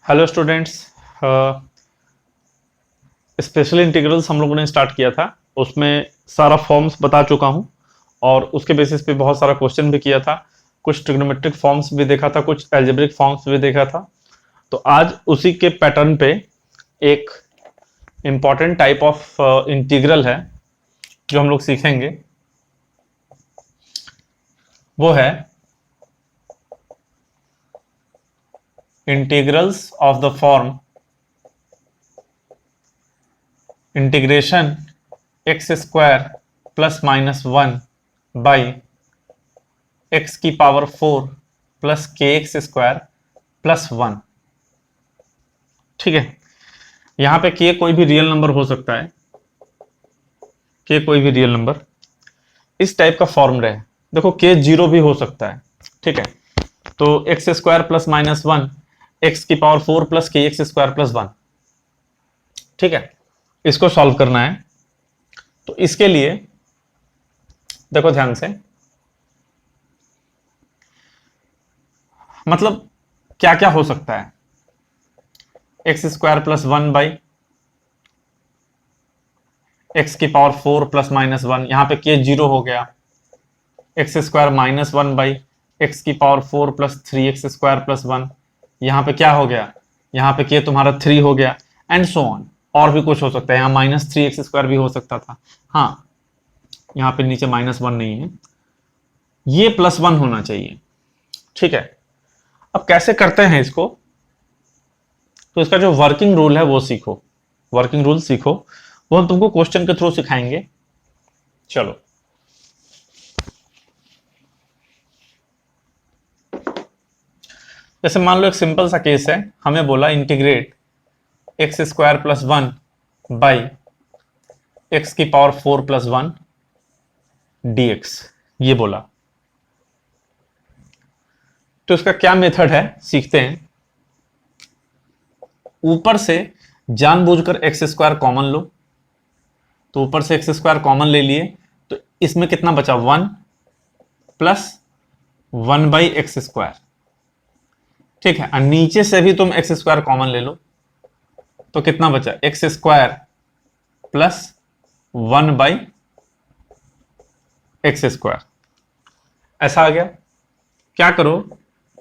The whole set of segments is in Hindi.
Hello students. स्पेशल इंटीग्रल्स हम लोगों ने स्टार्ट किया था, उसमें सारा फॉर्म्स बता चुका हूं और उसके बेसिस पे बहुत सारा क्वेश्चन भी किया था। कुछ ट्रिग्नोमेट्रिक फॉर्म्स भी देखा था, कुछ एल्जेब्रिक फॉर्म्स भी देखा था। तो आज उसी के पैटर्न पे एक इम्पॉर्टेंट टाइप ऑफ इंटीग्रल है जो हम लोग सीखेंगे, वो है integrals of the form integration x square plus minus one by x की पावर 4 प्लस के एक्स स्क्वायर प्लस वन। ठीक है, यहां पे के कोई भी रियल नंबर हो सकता है, के कोई भी रियल नंबर इस टाइप का फॉर्म रहे। देखो के जीरो भी हो सकता है। ठीक है, तो x square plus minus one x की पावर 4 प्लस के एक्स स्क्वायर प्लस वन। ठीक है, इसको सॉल्व करना है। तो इसके लिए देखो ध्यान से, मतलब क्या क्या हो सकता है। X square plus one by x की पावर 4 प्लस माइनस वन, यहां पे के जीरो हो गया। X square minus one by x की power 4 plus three x square plus one, यहां पे क्या हो गया, यहां पे के तुम्हारा 3 हो गया, एंड सो ऑन। और भी कुछ हो सकता है, यहां माइनस थ्री एक्स स्क्वायर भी हो सकता था। हाँ, यहां पे नीचे माइनस वन नहीं है, ये प्लस वन होना चाहिए। ठीक है, अब कैसे करते हैं इसको, तो इसका जो वर्किंग रूल है वो सीखो, वर्किंग रूल सीखो, वो हम तुमको क्वेश्चन के थ्रू सिखाएंगे। चलो, जैसे मान लो एक सिंपल सा केस है, हमें बोला integrate x square plus one by x की पावर 4 प्लस वन dx, ये बोला। तो इसका क्या मेथड है सीखते हैं। ऊपर से जानबूझकर एक्स स्क्वायर कॉमन लो, तो ऊपर से एक्स स्क्वायर कॉमन ले लिए, तो इसमें कितना बचा, one plus one by x square. ठीक है, और नीचे से भी तुम एक्स स्क्वायर कॉमन ले लो, तो कितना बचा, x square plus one by x square. ऐसा आ गया। क्या करो,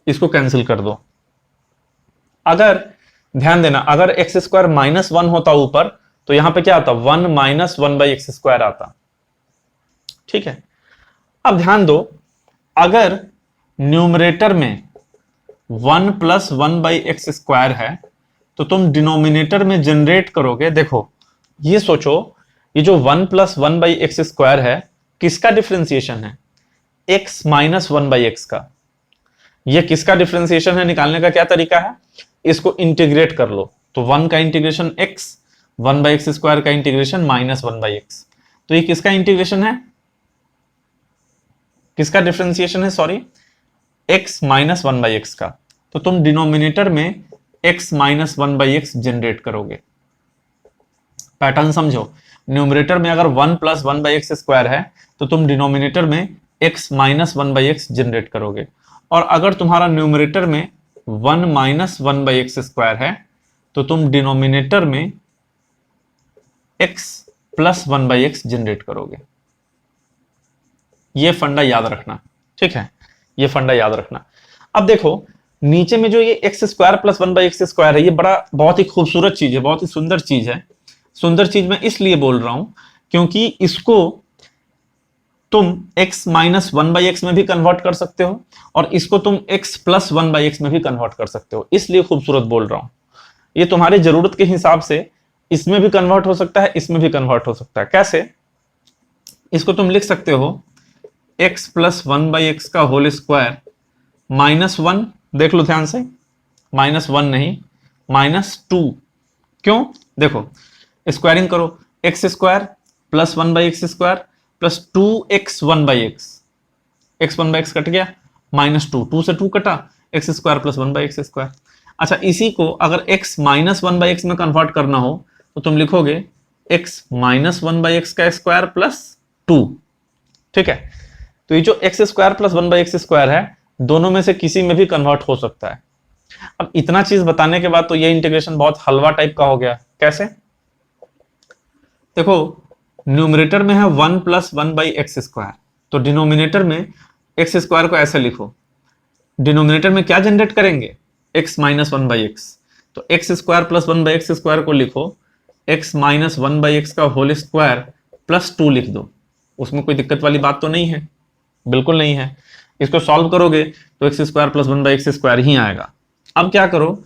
इसको कैंसिल कर दो। अगर ध्यान देना, अगर एक्स स्क्वायर माइनस वन होता ऊपर, तो यहां पे क्या आता, one minus one by x square आता। ठीक है, अब ध्यान दो, अगर न्यूमरेटर में one plus one by x square है, तो तुम डिनोमिनेटर में जनरेट करोगे। देखो ये सोचो, ये जो one plus one by x square है, किसका डिफ्रेंसिएशन है, x minus one by x का। ये किसका डिफ्रेंसिएशन है, निकालने का क्या तरीका है, इसको इंटीग्रेट कर लो। तो वन का integration x, one by x square का integration minus one by x. तो ये किसका इंटीग्रेशन है, किसका डिफ्रेंसिएशन है, sorry, x minus one by x का। तो तुम डिनोमिनेटर में x minus one by x generate करोगे। पैटर्न समझो, न्यूमरेटर में अगर one plus one by x square है, तो तुम डिनोमिनेटर में x minus one by x generate करोगे। और अगर तुम्हारा न्यूमरेटर में one minus one by x square है, तो तुम डिनोमिनेटर में x plus one by x generate करोगे। ये फंडा याद रखना। ठीक है, ये फंडा याद रखना। अब देखो नीचे में जो ये x square plus one by x square है, ये बहुत ही खूबसूरत चीज है, बहुत ही सुंदर चीज है। सुंदर चीज मैं इसलिए बोल रहा हूं क्योंकि इसको तुम x minus one by x में भी कन्वर्ट कर सकते हो, और इसको तुम x plus one by x में भी कन्वर्ट कर सकते हो, इसलिए खूबसूरत बोल रहा हूं। ये तुम्हारी जरूरत के हिसाब से इसमें भी कन्वर्ट हो सकता है, इसमें भी कन्वर्ट हो सकता है। कैसे, इसको तुम लिख सकते हो x plus one by x का होल स्क्वायर माइनस वन, देख लो ध्यान से, माइनस वन नहीं, माइनस टू। क्यों, देखो स्क्वायरिंग करो, x square plus one by x square plus two x one by x, x one by x cut गया, माइनस टू, टू से टू कटा, x square plus one by x square. अच्छा, इसी को अगर x minus one by x में कन्वर्ट करना हो, तो तुम लिखोगे x minus one by x का स्क्वायर प्लस टू। ठीक है, तो ये जो x square plus one by x square है, दोनों में से किसी में भी कन्वर्ट हो सकता है। अब इतना चीज बताने के बाद तो ये इंटीग्रेशन बहुत हलवा टाइप का हो गया। कैसे? देखो, न्यूमरेटर में है 1 प्लस 1/x², तो डिनोमिनेटर में x² को ऐसे लिखो, डिनोमिनेटर में क्या जनरेट करेंगे, x माइनस 1/x, तो x² प्लस 1/x² को लिखो x माइनस 1/x का होल स्क्वायर प्लस 2 लिख दो। उसमें कोई दिक्कत वाली बात तो नहीं है, बिल्कुल नहीं है। इसको सॉल्व करोगे तो x² प्लस 1/x² ही आएगा। अब क्या करो,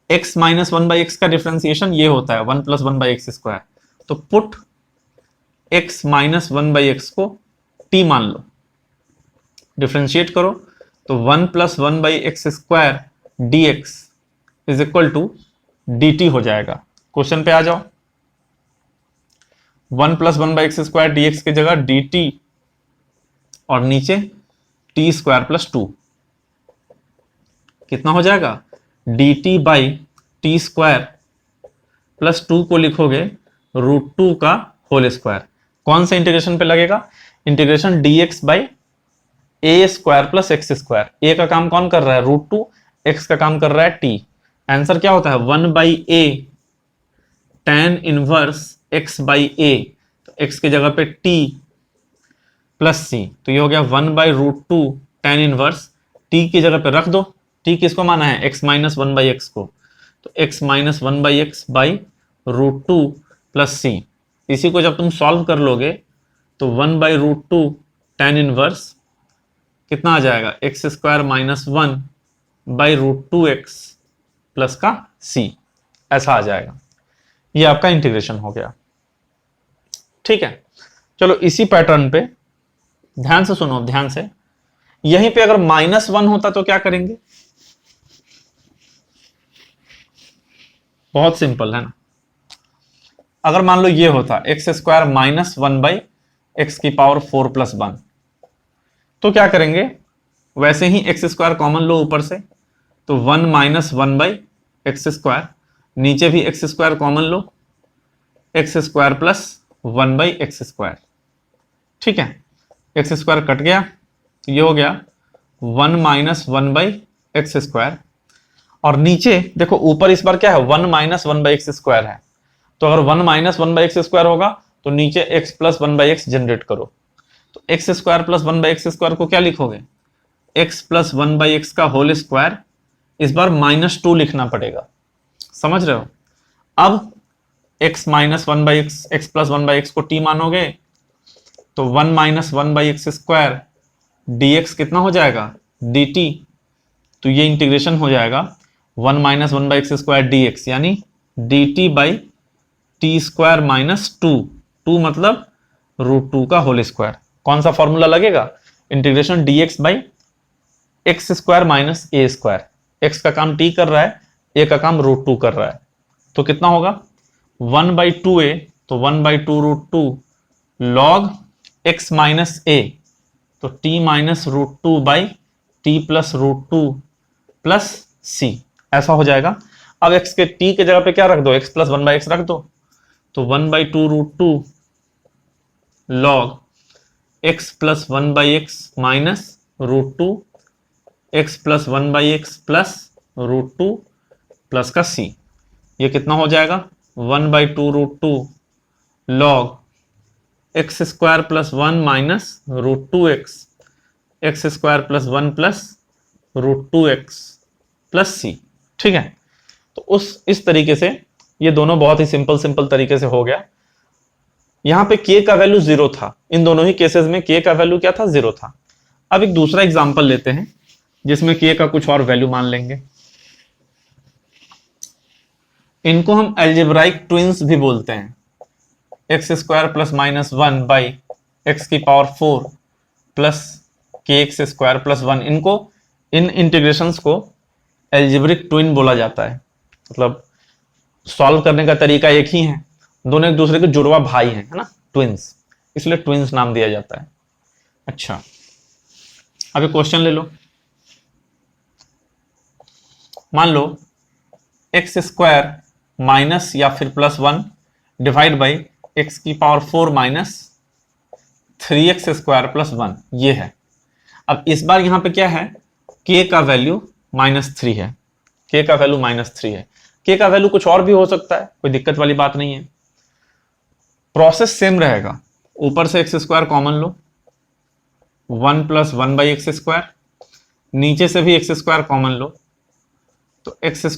x माइनस 1/x का डिफरेंशिएशन ये होता है 1 प्लस 1/x², तो पुट x माइनस 1/x को t मान लो, डिफरेंशिएट करो तो 1 plus 1/x² dx is equal to dt हो जाएगा। क्वेश्चन पे आ जाओ, 1 प्लस 1/x² dx की जगह dt और नीचे t² प्लस 2, कितना हो जाएगा, dt बाई t² प्लस 2 को लिखोगे √2 का होल स्क्वायर। कौन सा इंटीग्रेशन पे लगेगा, integration dx by a² plus x²। a का काम कौन कर रहा है, √2, x का काम कर रहा है t। आंसर क्या होता है, 1/a tan inverse x by a, तो x की जगह पे t प्लस c, तो ये हो गया 1/√2 tan इनवर्स, t की जगह पे रख दो, t किसको माना है, x माइनस 1/x को, तो x minus 1/x by √2 plus c। इसी को जब तुम सॉल्व कर लोगे तो 1/√2 tan इनवर्स कितना आ जाएगा, x² माइनस 1/√2x प्लस का c, ऐसा आ जाएगा। ये आपका इंटीग्रेशन हो गया। ठीक है, चलो इसी पैटर्न पे ध्यान से सुनो, ध्यान से, यहीं पे अगर -1 होता तो क्या करेंगे, बहुत सिंपल है ना। अगर मान लो ये होता x² माइनस 1/x⁴ प्लस 1, तो क्या करेंगे, वैसे ही x² कॉमन लो ऊपर से, तो 1 माइनस 1/x², नीचे भी x² कॉमन लो, x² प्लस 1/x²। ठीक है, x² कट गया तो ये हो गया 1 माइनस 1/x², और नीचे देखो ऊपर इस बार क्या है, 1 माइनस 1/x² है, तो अगर 1 माइनस 1/x² होगा तो नीचे x प्लस 1/x जनरेट करो, तो x² प्लस 1/x² को क्या लिखोगे, x प्लस 1/x का होल स्क्वायर, इस बार -2 लिखना पड़ेगा, समझ रहे हो। अब x minus 1/x, x plus 1/x को t मानोगे तो 1 माइनस 1/x² dx कितना हो जाएगा, dt, तो ये इंटीग्रेशन हो जाएगा 1 माइनस 1/x² dx, यानी dt बाई t² माइनस 2 मतलब √2 का होल स्क्वायर। कौन सा फॉर्मूला लगेगा, integration dx by x² minus a², x का काम t कर रहा है, a का काम √2 कर रहा है, तो कितना होगा 1/2a, तो 1/2 √2 log x माइनस a, तो t minus √2 by t plus √2 plus c, ऐसा हो जाएगा। अब x के t के जगह पे क्या रख दो, x प्लस 1/x रख दो, तो 1/2 √2 log x plus 1/x minus √2 x plus 1/x plus √2 plus का c, ये कितना हो जाएगा 1/2 √2 log x² plus 1 minus √2x, x² plus 1 plus √2x plus c। ठीक है, तो इस तरीके से ये दोनों बहुत ही सिंपल तरीके से हो गया। यहां पे k का वैल्यू 0 था, इन दोनों ही केसेस में k का वैल्यू क्या था, 0 था। अब एक दूसरा एग्जांपल लेते हैं जिसमें k का कुछ और वैल्यू मान लेंगे। इनको हम एल्जेब्राइक ट्विंस भी बोलते हैं, x² plus -1/x⁴ plus kx² plus 1, इनको, इन इंटीग्रेशंस को एल्जेब्रिक ट्विन बोला जाता है। मतलब सॉल्व करने का तरीका एक ही है, दोनों एक दूसरे के जुड़वा भाई हैं, है ना, ट्विंस, इसलिए ट्विंस नाम दिया जाता है। अच्छा, अब एक क्वेश्चन ले लो, मान लो x² माइनस या फिर plus 1 divide by x⁴ minus 3x² plus 1, ये है। अब इस बार यहां पे क्या है, k का वैल्यू -3 है, k का वैल्यू -3 है। k का वैल्यू कुछ और भी हो सकता है, कोई दिक्कत वाली बात नहीं है। प्रोसेस सेम रहेगा, ऊपर से एक्स स्क्वायर कॉमन लो, 1 + 1/x², नीचे से भी एक्स स्क्वायर कॉमन लो, तो x²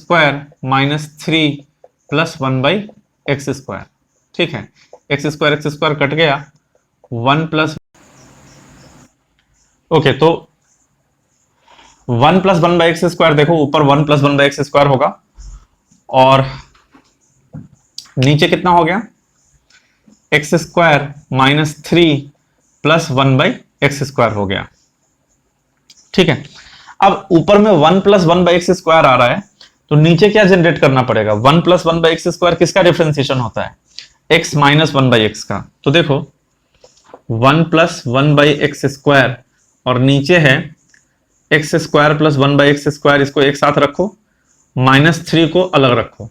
-3 + 1/x²। ठीक है, x² कट गया, 1 + ओके, तो 1 + 1/x², देखो ऊपर 1 + 1/x² होगा और नीचे कितना हो गया, x² -3 + 1/x² हो गया। ठीक है, अब ऊपर में 1 + 1/x² आ रहा है, तो नीचे क्या जनरेट करना पड़ेगा, 1 + 1/x² किसका डिफरेंशिएशन होता है, x - 1/x का। तो देखो 1 + 1/x² और नीचे है x² + 1/x², इसको एक साथ रखो, -3 को अलग रखो।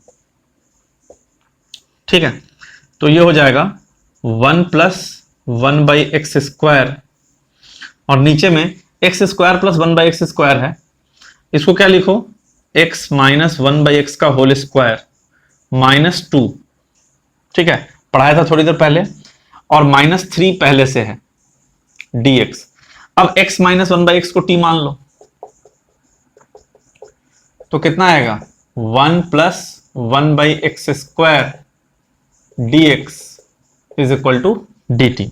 ठीक है, तो ये हो जाएगा 1 + 1/x² और नीचे में x² + 1/x² है, इसको क्या लिखो, x - 1/x का होल स्क्वायर -2। ठीक है, पढ़ाया था थोड़ी देर पहले, और -3 पहले से है dx। अब x - 1/x को t मान लो, तो कितना आएगा, 1 + 1/x² dx = dt।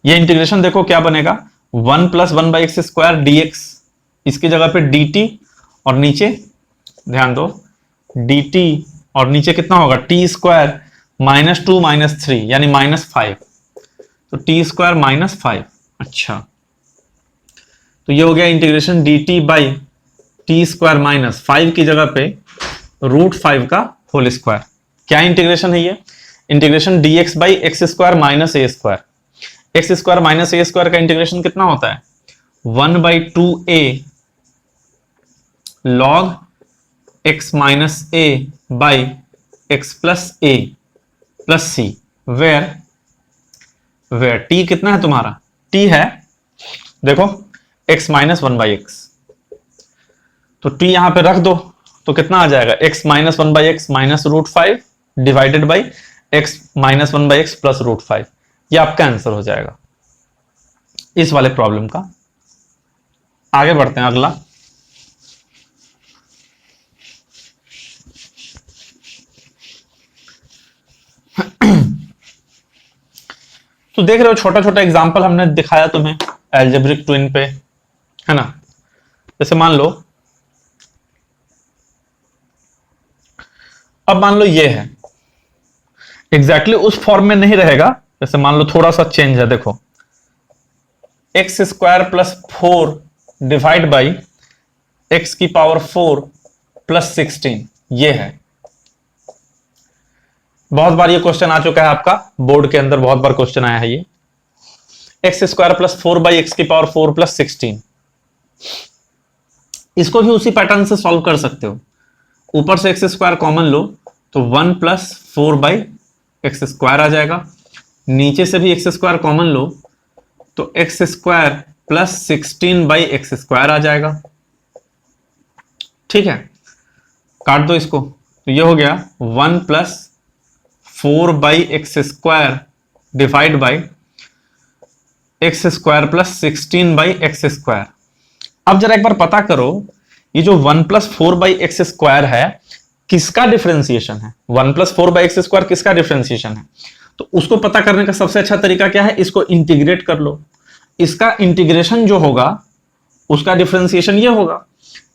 ये इंटीग्रेशन देखो क्या बनेगा, 1 + 1/x² dx, इसकी जगह पे dt, और नीचे ध्यान दो dt, और नीचे कितना होगा, t² -2 -3 यानी -5, तो t² -5। अच्छा, तो ये हो गया इंटीग्रेशन dt बाई t² -5 की जगह पे √5 का होल स्क्वायर। क्या इंटीग्रेशन है ये, integration dx by x² -a²। x² -a² का इंटीग्रेशन कितना होता है, 1/2a log x - a by x + a + c, where t कितना है तुम्हारा, t है देखो x - 1/x, तो t यहां पे रख दो, तो कितना आ जाएगा, x - 1/x -√5 divided by x - 1/x + √5। ये आपका आंसर हो जाएगा इस वाले प्रॉब्लम का। आगे बढ़ते हैं, अगला तो देख रहे हो छोटा छोटा एग्जांपल हमने दिखाया तुम्हें एल्जेब्रिक ट्विन पे, है ना। जैसे मान लो, अब मान लो ये है एग्जैक्टली उस फॉर्म में नहीं रहेगा, जैसे मान लो थोड़ा सा चेंज है, देखो x² + 4 डिवाइड बाई x⁴ + 16, ये है। बहुत बार ये क्वेश्चन आ चुका है आपका बोर्ड के अंदर, बहुत बार क्वेश्चन आया है ये, x² + 4/x⁴ + 16। इसको भी उसी पैटर्न से सॉल्व कर सकते हो, ऊपर से x² कॉमन लो, तो 1 + 4/x² आ जाएगा, नीचे से भी x² कॉमन लो, तो x² + 16/x² आ जाएगा। ठीक है, काट दो इसको, तो ये हो गया 1 + 4/x² divide by x² + 16/x²। अब जरा एक बार पता करो, ये जो 1 + 4/x² है किसका डिफरेंशिएशन है, 1 + 4/x² किसका डिफरेंशिएशन है, तो उसको पता करने का सबसे अच्छा तरीका क्या है, इसको इंटीग्रेट कर लो। इसका इंटीग्रेशन जो होगा उसका डिफरेंशिएशन ये होगा,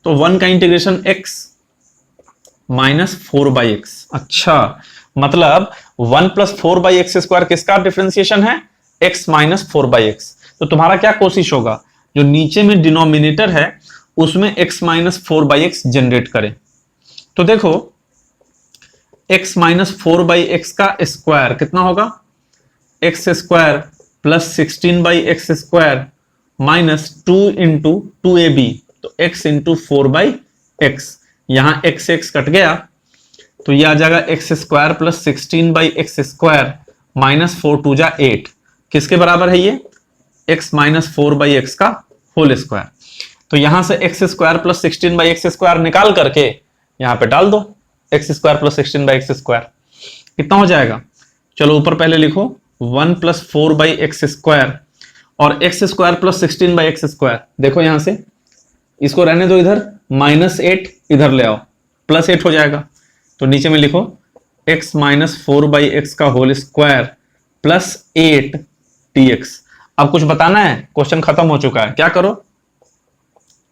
तो 1 का इंटीग्रेशन x - 4/x। अच्छा, मतलब 1 + 4/x² किसका डिफरेंशिएशन है, x - 4/x। तो तुम्हारा क्या कोशिश होगा, जो नीचे में डिनोमिनेटर है उसमें x - 4/x जनरेट करें। तो देखो x - 4/x का स्क्वायर कितना होगा, x² + 16/x² - 2 × 2ab, तो x × 4/x, यहां x कट गया, तो ये आ जाएगा x² + 16/x² - 4 × 2 = 8, किसके बराबर है ये, x - 4/x का होल स्क्वायर। तो यहां से x² + 16/x² निकाल करके यहां पे डाल दो, एक्स स्क्वायर प्लस 16/x²। कितना हो जाएगा? चलो ऊपर पहले लिखो 1 + 4/x², और x² प्लस 16/x²। देखो यहां से इसको रहने दो इधर, -8 इधर ले आओ, +8 हो जाएगा। तो नीचे में लिखो x - 4/x का होल स्क्वायर प्लस 8 dx। अब कुछ बताना है? क्वेश्चन खत्म हो चुका है। क्या करो,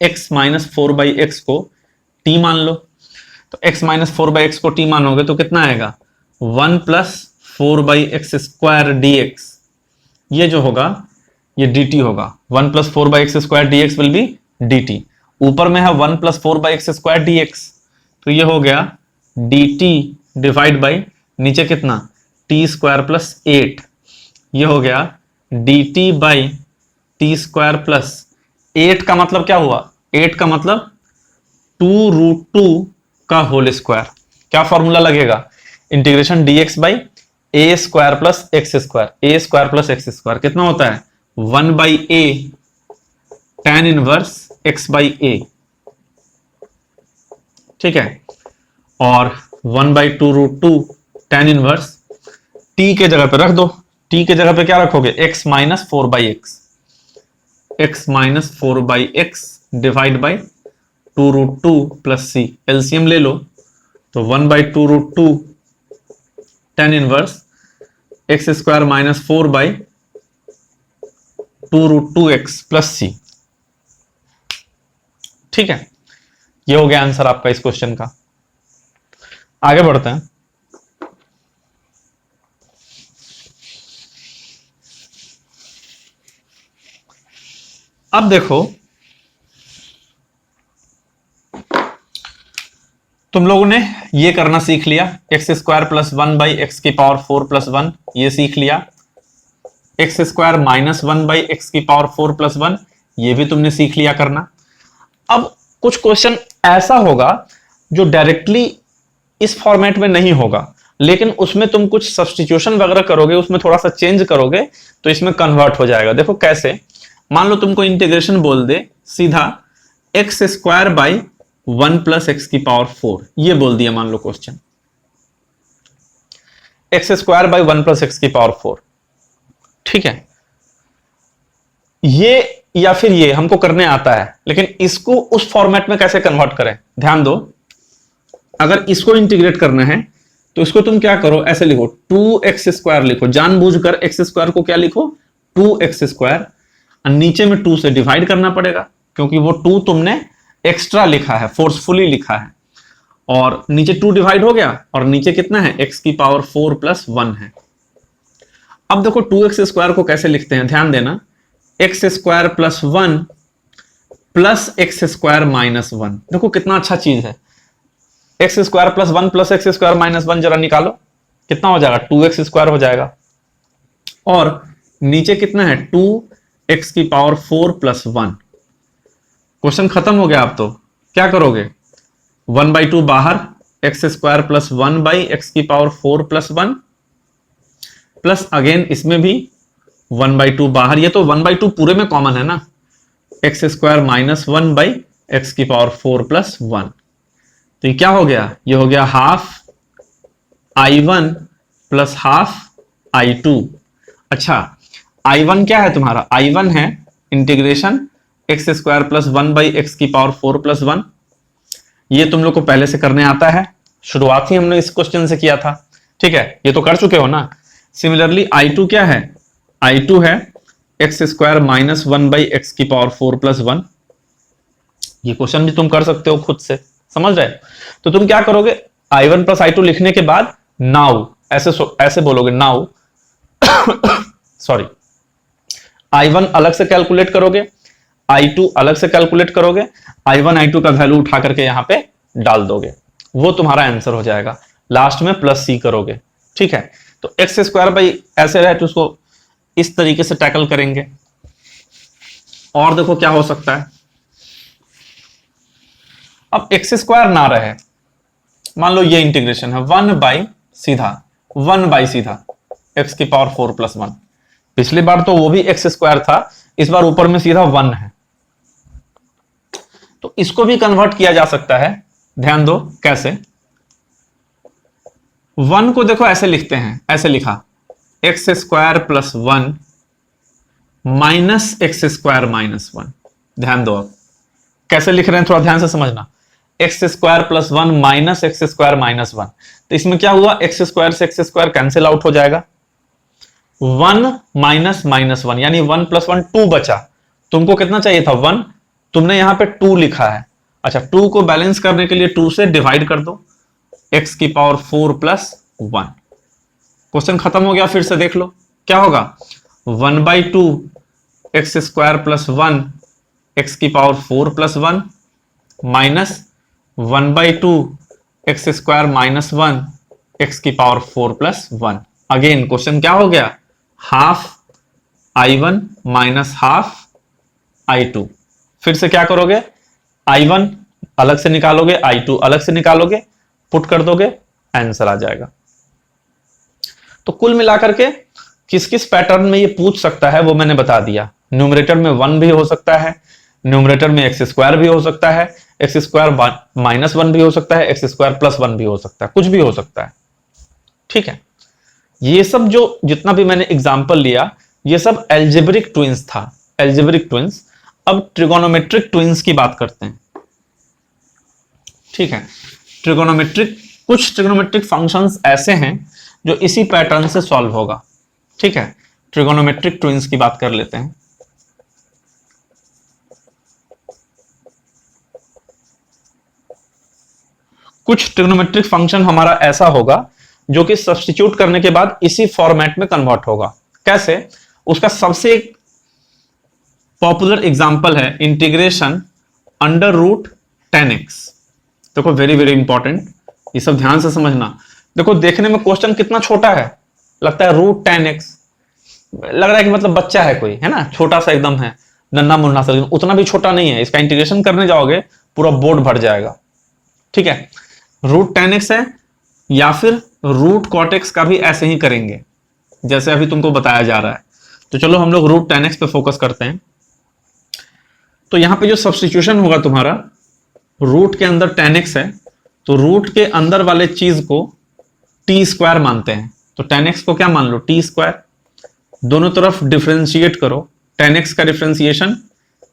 x - 4/x को t मान लो। तो x - 4/x को t मानोगे तो कितना आएगा? 1 + 4/x² dx। ये जो होगा ये dt होगा। 1 + 4/x² dx will be dt। ऊपर में है 1 + 4/x² dx, तो ये हो गया dt डिवाइड बाई नीचे कितना, t² + 8। ये हो गया dt बाई t² + 8 का मतलब क्या हुआ? 8 का मतलब 2√2 का होल स्क्वायर। क्या फॉर्मूला लगेगा? Integration dx by a² + x²। a² + x² कितना होता है? 1/a tan इनवर्स x/a, ठीक है, और 1/2√2 tan इनवर्स t के जगह पे रख दो। t के जगह पे क्या रखोगे? x - 4/x, x - 4/x divide by 2√2 plus c। LCM ले लो तो 1/2√2 tan inverse x² - 4/2√2x plus c। ठीक है, ये हो गया आंसर आपका इस क्वेश्चन का। आगे बढ़ते हैं। अब देखो तुम लोगों ने ये करना सीख लिया, x² + 1/x⁴ + 1 ये सीख लिया, x² - 1/x⁴ + 1 ये भी तुमने सीख लिया करना। अब कुछ क्वेश्चन ऐसा होगा जो डायरेक्टली इस फॉर्मेट में नहीं होगा, लेकिन उसमें तुम कुछ सब्स्टिट्यूशन वगैरह करोगे, उसमें थोड़ा सा चेंज करोगे तो इसमें कन्वर्ट हो जाएगा। देखो कैसे, मान लो तुमको इंटीग्रेशन बोल दे सीधा x² बाई 1 + x⁴, ये बोल दिया मान लो क्वेश्चन, x² बाई 1 + x⁴, ठीक है। ये या फिर ये हमको करने आता है, लेकिन इसको उस फॉर्मेट में कैसे कन्वर्ट करें, ध्यान दो। अगर इसको इंटीग्रेट करना है तो इसको तुम क्या करो, ऐसे लिखो 2x² लिखो, जानबूझकर x² को क्या लिखो 2x², और नीचे में 2 से डिवाइड करना पड़ेगा क्योंकि वो 2 तुमने एक्स्ट्रा लिखा है, फोर्सफुली लिखा है, और नीचे 2 डिवाइड हो गया और नीचे कितना है x⁴ + 1 है। अब देखो 2x² को कैसे लिखते हैं, ध्यान देना, x² + 1 प्लस x² - 1। देखो कितना अच्छा चीज है, x² + 1 प्लस x² - 1 जरा निकालो, कितना हो जाएगा 2x² हो जाएगा, और नीचे कितना है 2x⁴ + 1। क्वेश्चन खत्म हो गया। अब तो क्या करोगे, 1/2 बाहर, x² + 1/x⁴ + 1 प्लस अगेन इसमें भी 1/2 बाहर, ये तो 1/2 पूरे में कॉमन है ना, x² - 1/x⁴ + 1। तो ये क्या हो गया, ये हो गया half I1 plus half I2। अच्छा I1 क्या है तुम्हारा, I1 है इंटीग्रेशन x² + 1/x⁴ + 1। ये तुम लोग को पहले से करने आता है, शुरुआत ही हमने इस क्वेश्चन से किया था, ठीक है, ये तो कर चुके हो ना। सिमिलरली I2 क्या है, I2 है x² - 1/x⁴ + 1। ये क्वेश्चन भी तुम कर सकते हो खुद से, समझ रहे। तो तुम क्या करोगे, I1 + I2 लिखने के बाद नाउ ऐसे बोलोगे, नाउ सॉरी, I1 अलग से कैलकुलेट करोगे, I2 अलग से कैलकुलेट करोगे, I1 I2 का वैल्यू उठा करके यहां पे डाल दोगे, वो तुम्हारा आंसर हो जाएगा। लास्ट में प्लस c करोगे, ठीक है। तो x² भाई ऐसे रहे तो उसको इस तरीके से टैकल करेंगे। और देखो क्या हो सकता है, अब x² ना रहे, मान लो ये इंटीग्रेशन है 1/, सीधा 1/, सीधा x⁴ + 1। पिछली बार तो वो भी x² था, इस बार ऊपर में सीधा 1 है, तो इसको भी कन्वर्ट किया जा सकता है ध्यान दो कैसे। 1 को देखो ऐसे लिखते हैं, ऐसे लिखा x square plus 1 minus x square minus 1। ध्यान दो आप कैसे लिख रहे हैं, थोड़ा ध्यान से समझना। X square plus 1 minus x square minus 1, तो इसमें क्या हुआ, एक्स स्क्वायर से एक्स स्क्वायर कैंसिल आउट हो जाएगा। 1 माइनस माइनस 1 यानी 1 प्लस 1 2 बचा। तुमको कितना चाहिए था 1, तुमने यहां पे 2 लिखा है। अच्छा 2 को बैलेंस करने के लिए 2 से डिवाइड कर दो, x की पावर 4 प्लस 1। क्वेश्चन खत्म हो गया। फिर से देख लो क्या होगा, 1/2 एक्स स्क्वायर प्लस 1 एक्स की power 4 plus 1 minus 1/2 x square minus 1 x की पावर 4 प्लस 1। अगेन क्वेश्चन क्या हो गया, half I1 minus half I2। फिर से क्या करोगे, I1 अलग से निकालोगे, I2 अलग से निकालोगे, पुट कर दोगे, आंसर आ जाएगा। तो कुल मिलाकर के किस किस पैटर्न में ये पूछ सकता है वो मैंने बता दिया। न्यूमरेटर में 1 भी हो सकता है, न्यूमरेटर में एक्स स्क्वायर भी हो सकता है, एक्स स्क्वायर माइनस 1 भी हो सकता है, एक्स स्क्वायर प्लस 1 भी हो सकता है, कुछ भी हो सकता है। ठीक है, ये सब जो जितना भी मैंने एग्जाम्पल लिया ये सब एल्जेब्रिक ट्विंस था, एल्जेब्रिक ट्विंस। अब ट्रिगोनोमेट्रिक ट्विंस की बात करते हैं। ठीक है, ट्रिगोनोमेट्रिक, कुछ ट्रिगोनोमेट्रिक फंक्शंस ऐसे हैं जो इसी पैटर्न से सॉल्व होगा। ठीक है, ट्रिगोनोमेट्रिक ट्विंस की बात कर लेते हैं। कुछ ट्रिगोनोमेट्रिक फंक्शन हमारा ऐसा होगा जो कि सब्स्टिट्यूट करने के बाद इसी फॉर्मेट में कन्वर्ट होगा। कैसे, उसका सबसे पॉपुलर एग्जांपल है इंटीग्रेशन अंडर रूट 10x। देखो वेरी वेरी इंपॉर्टेंट, ये सब ध्यान से समझना। देखो देखने में क्वेश्चन कितना छोटा है, लगता है रूट 10x, लग रहा है कि मतलब बच्चा है कोई, है ना, छोटा सा एकदम है, नन्ना मुन्ना सा, उतना भी छोटा नहीं है। इसका इंटीग्रेशन करने जाओगे पूरा बोर्ड भर जाएगा। ठीक है, रूट 10x है, या फिर रूट कॉट एक्स का भी ऐसे ही करेंगे जैसे अभी तुमको बताया जा रहा है। तो चलो हम लोग रूट 10x पे फोकस करते हैं। तो यहां पे जो सब्स्टिट्यूशन होगा तुम्हारा, रूट के अंदर 10x है तो रूट के अंदर वाले चीज को टी स्क्वायर मानते हैं, तो 10x को क्या मान लो, टी स्क्वायर। दोनों तरफ डिफरेंशिएट करो, 10x का differentiation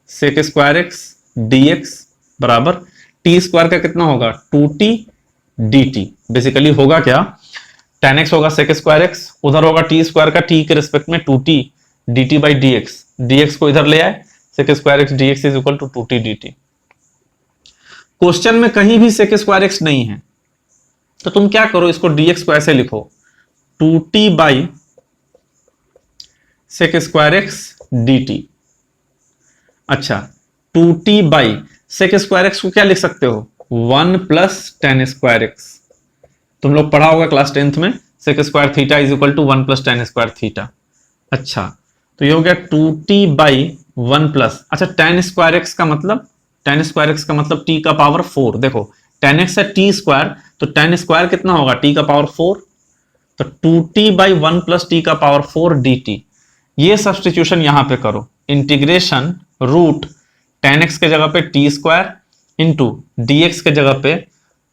sec square x dx बराबर टी स्क्वायर का कितना होगा, 2t dt। बेसिकली होगा क्या, 10x होगा सेक स्क्वायर एक्स, उधर होगा टी स्क्वायर का t के रिस्पेक्ट में 2t dt by dx, dx को इधर ले आए, sec square x dx is equal to 2t dt। Question में कहीं भी सेक स्क्वायर एक्स नहीं है तो तुम क्या करो, इसको dx को ऐसे लिखो 2t by sec square X dt। अच्छा 2t by sec square x को क्या लिख सकते हो, 1 प्लस टेन स्क्वायर एक्स। तुम लोग पढ़ा होगा क्लास 10th में, sec square theta is equal to 1 plus tan square theta. अच्छा तो ये हो गया 2t बाई 1 प्लस, अच्छा टेन स्क्वायर एक्स का मतलब, टेन स्क्वायर एक्स का मतलब t का पावर 4। देखो 10x है t स्क्वायर, तो टेन स्क्वायर कितना होगा, t का पावर 4, तो 2t बाई 1 प्लस टी का पावर 4 dt। ये सब्स्टिट्यूशन यहां पे करो, इंटीग्रेशन रूट 10x के जगह पे टी स्क्वायर इंटू dx के जगह पे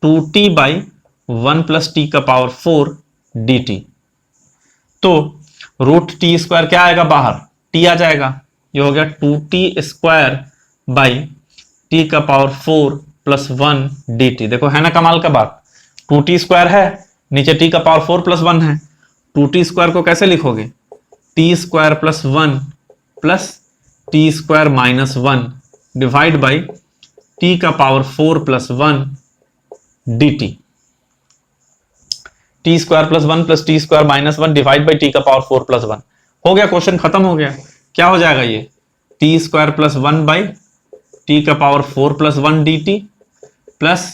2t बाई 1 प्लस टी का पावर 4 dt। तो रूट टी स्क्वायर क्या आएगा बाहर, t आ जाएगा, ये हो गया 2t स्क्वायर बाई टी का पावर 4 प्लस 1 dt। देखो है ना कमाल का बात, 2t स्क्वायर है, नीचे t का पावर 4 प्लस 1 है, 2t स्क्वायर को कैसे लिखोगे, t square plus 1 plus t square minus 1 divide by t का power 4 plus 1 dt। T square plus 1 plus t square minus 1 divide by t का पावर 4 प्लस 1। हो गया, क्वेश्चन खत्म हो गया। क्या हो जाएगा ये, t square plus 1 by t का power 4 plus 1 dt plus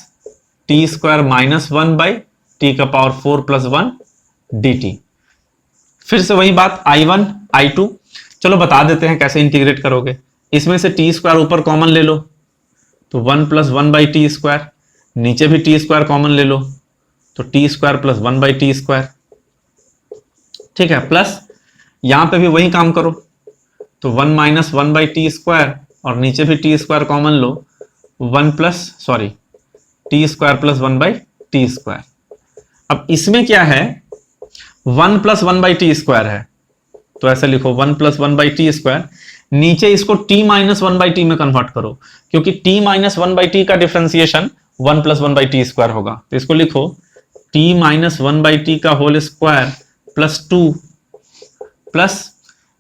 t square minus 1 by t का पावर 4 प्लस 1 dt। फिर से वही बात, I1 I2, चलो बता देते हैं कैसे इंटीग्रेट करोगे। इसमें से टी स्क्वायर ऊपर कॉमन ले लो तो 1 प्लस 1 बाई टी स्क्वायर, नीचे भी टी स्क्वायर कॉमन ले लो तो t square plus 1 by t square. ठीक है, प्लस यहां पे भी वही काम करो तो 1 माइनस 1 बाई टी स्क्वायर और नीचे भी टी स्क्वायर कॉमन लो, 1 plus sorry T square plus 1/t²। अब इसमें क्या है, 1 + 1/t² है, तो ऐसे लिखो 1 + 1/t²। नीचे इसको t - 1/t में कन्वर्ट करो, क्योंकि t - 1/t का डिफरेंशिएशन 1 + 1/t² होगा। तो इसको लिखो t - 1/t का whole square plus 2 plus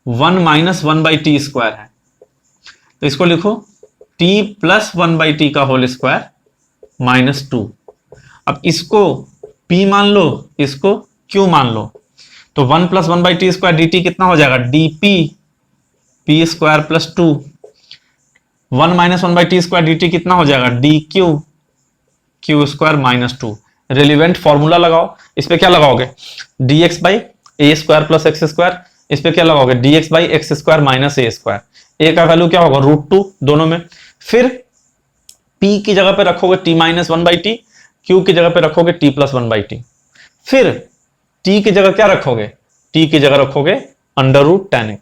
1 - 1/t² है, तो इसको लिखो t + 1/t का होल स्क्वायर -2। अब इसको p मान लो, इसको q मान लो, तो 1 + 1/t² dt कितना हो जाएगा, dp p² plus 2। 1 - 1/t² dt कितना हो जाएगा, dq q² -2। रिलेवेंट फॉर्मूला लगाओ, इस पे क्या लगाओगे, dx/a² प्लस x²। इस पे क्या लगाओगे, dx/x² माइनस a²। a का वैल्यू क्या होगा, √2 दोनों में। फिर p की जगह पे रखोगे t - 1/t, q की जगह पे रखोगे t + 1/t। फिर t की जगह क्या रखोगे, t की जगह रखोगे √tan x।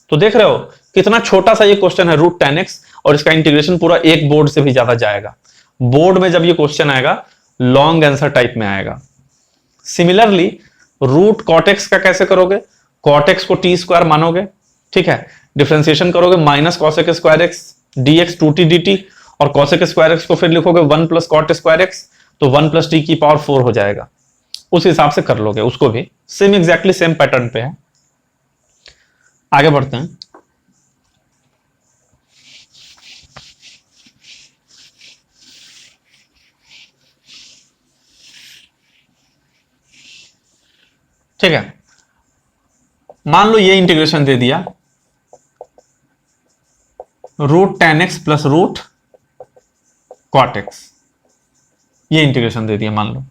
तो देख रहे हो कितना छोटा सा ये क्वेश्चन है √tan x, और इसका इंटीग्रेशन पूरा एक बोर्ड से भी ज्यादा जाएगा। बोर्ड में जब ये क्वेश्चन आएगा लॉन्ग आंसर टाइप में आएगा। सिमिलरली √cot x का कैसे करोगे, cot x को t² मानोगे, ठीक है, डिफरेंशिएशन करोगे -cos x² dx 2t dt, और cos x² को फिर लिखोगे 1 + cot x², तो 1 + t⁴ हो जाएगा। उस हिसाब से कर लोगे उसको भी, सेम एग्जैक्टली सेम पैटर्न पे है। आगे बढ़ते हैं। ठीक है, मान लो ये इंटीग्रेशन दे दिया √tan x plus √cot x, ये इंटीग्रेशन दे दिया मान लो।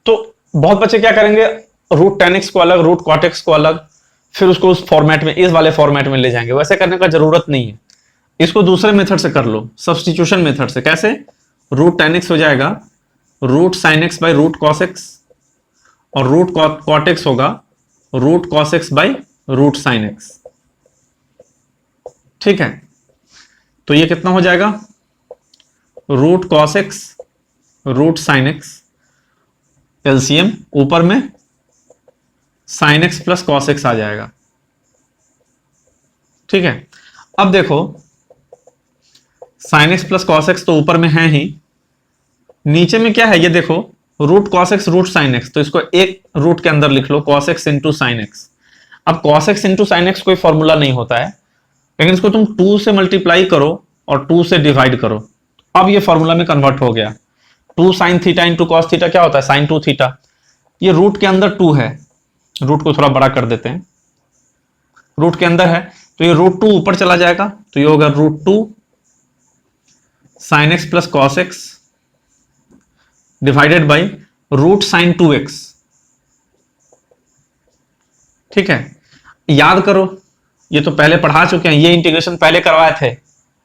तो बहुत बच्चे क्या करेंगे, √tan x को अलग, √cot x को अलग, फिर उसको उस फॉर्मेट में, इस वाले फॉर्मेट में ले जाएंगे। वैसे करने का जरूरत नहीं है, इसको दूसरे मेथड से कर लो, सब्स्टिट्यूशन मेथड से। कैसे, √tan x हो जाएगा √sin x by √cos x, और √cot x होगा √cos x by √sin x। ठीक है, तो ये कितना हो जाएगा, √cos x √sin x, LCM ऊपर में sin x plus cos x आ जाएगा। ठीक है, अब देखो sin x plus cos x तो ऊपर में है ही, नीचे में क्या है ये देखो, √cos x √sin x, तो इसको एक रूट के अंदर लिख लो, cos x into sin x। अब cos x into sin x कोई फॉर्मूला नहीं होता है, लेकिन इसको तुम 2 से मल्टीप्लाई करो और 2 से डिवाइड करो, अब ये फॉर्मूला में कन्वर्ट हो गया। 2 sin theta into cos theta क्या होता है, sin 2 थीटा। ये रूट के अंदर 2 है, रूट को थोड़ा बड़ा कर देते हैं, रूट के अंदर है, तो ये √2 ऊपर चला जाएगा, तो ये होगा √2 sin x plus cos x divided by √sin 2x। ठीक है, याद करो, ये तो पहले पढ़ा चुके हैं, ये इंटीग्रेशन पहले करवाए थे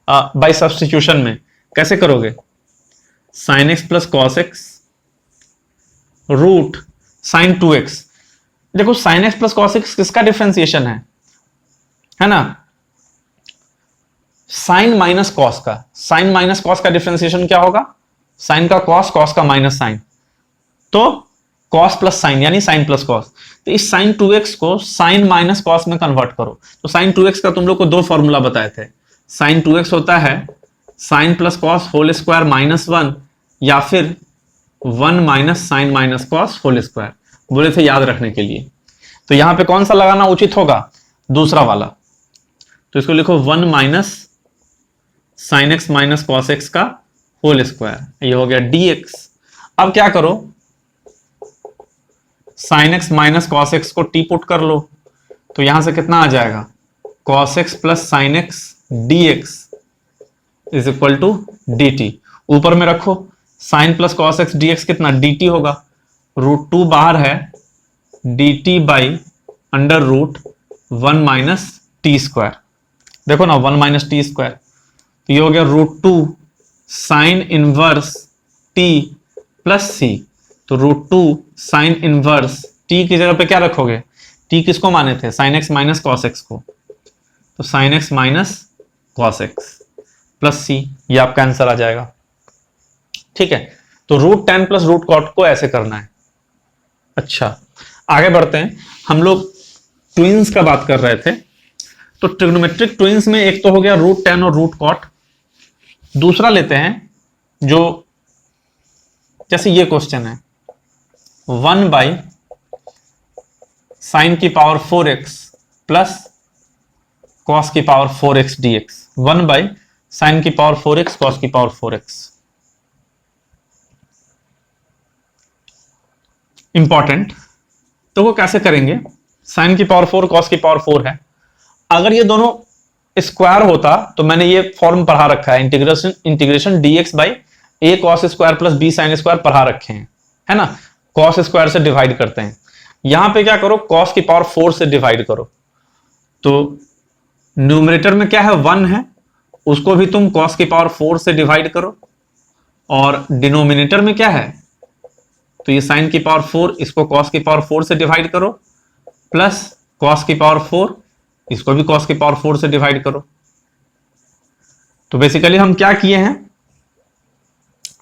बाय सब्स्टिट्यूशन में। कैसे करोगे, sin x plus cos x √sin 2x। देखो sin x plus cos x किसका डिफरेंशिएशन है ना, sin माइनस cos का। sin माइनस cos का डिफरेंशिएशन क्या होगा, sin का cos, cos का माइनस sin, तो cos प्लस sin यानी sin प्लस cos। तो इस sin 2x को sin माइनस cos में कन्वर्ट करो। तो sin 2x का तुम लोग को 2 फॉर्मूला बताए थे, sin 2x होता है sin plus cos whole square -1, या फिर 1 minus sin minus cos whole square, बोले थे याद रखने के लिए। तो यहां पे कौन सा लगाना उचित होगा, दूसरा वाला। तो इसको लिखो 1 minus sin x minus cos x का होल स्क्वायर, ये हो गया dx। अब क्या करो, sin x minus cos x को t पुट कर लो, तो यहां से कितना आ जाएगा, cos x plus sin x dx is equal to dt। ऊपर में रखो sin plus cos x dx कितना, dt होगा, √2 बाहर है, dt by under root 1 minus t²। देखो ना 1 माइनस t², तो ये हो गया √2 sine inverse t plus c। तो √2 साइन इनवर्स t की जगह पे क्या रखोगे, t किसको माने थे, sin x minus cos x को, तो sin x minus cos x। Plus C, ये आपका आंसर आ जाएगा। ठीक है, तो root ten plus root cot को ऐसे करना है। अच्छा, आगे बढ़ते हैं। हम लोग ट्विंस का बात कर रहे थे, तो ट्रिग्नोमेट्रिक ट्विंस में एक तो हो गया रूट टेन और रूट कॉट, दूसरा लेते हैं जो जैसे ये क्वेश्चन है, 1 बाई साइन की पावर 4x प्लस कॉस की power 4x dx, 1 by sine की पावर 4x कॉस की पावर 4x। इंपॉर्टेंट, तो वो कैसे करेंगे? साइन की पावर 4 कॉस की पावर 4 है, अगर ये दोनों स्क्वायर होता तो मैंने ये फॉर्म पढ़ा रखा है, integration dx by a cos square plus b sine square पढ़ा रखे हैं, है ना। cos स्क्वायर से डिवाइड करते हैं, यहां पे क्या करो, cos की पावर 4 से डिवाइड करो, तो न्यूमरेटर में क्या है 1 है, उसको भी तुम cos की पावर 4 से डिवाइड करो, और डिनोमिनेटर में क्या है, तो ये साइन की पावर 4, इसको cos की पावर 4 से डिवाइड करो, प्लस cos की पावर 4, इसको भी cos की पावर 4 से डिवाइड करो। तो बेसिकली हम क्या किए हैं,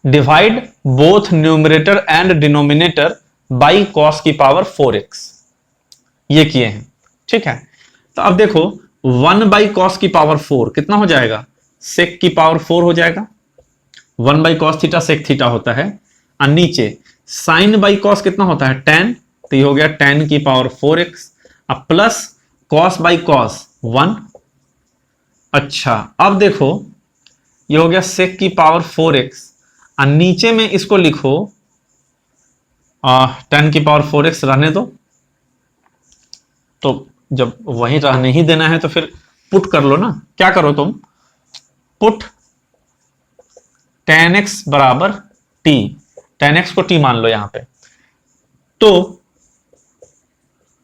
divide both numerator and denominator by cos की पावर 4x, ये किए हैं। ठीक है, तो अब देखो 1 बाई cos की पावर 4 कितना हो जाएगा, sec की पावर 4 हो जाएगा। 1 by cos theta sec theta होता है, और नीचे sin बाई cos कितना होता है, tan, तो ये हो गया tan की पावर 4x, अब प्लस cos बाई cos 1। अच्छा, अब देखो ये हो गया sec की पावर 4x, और नीचे में इसको लिखो tan की पावर 4x रहने दो, तो जब वहीं रहने ही देना है तो फिर पुट कर लो ना, क्या करो तुम, पुट tan x बराबर t, tan x को t मान लो यहां पे, तो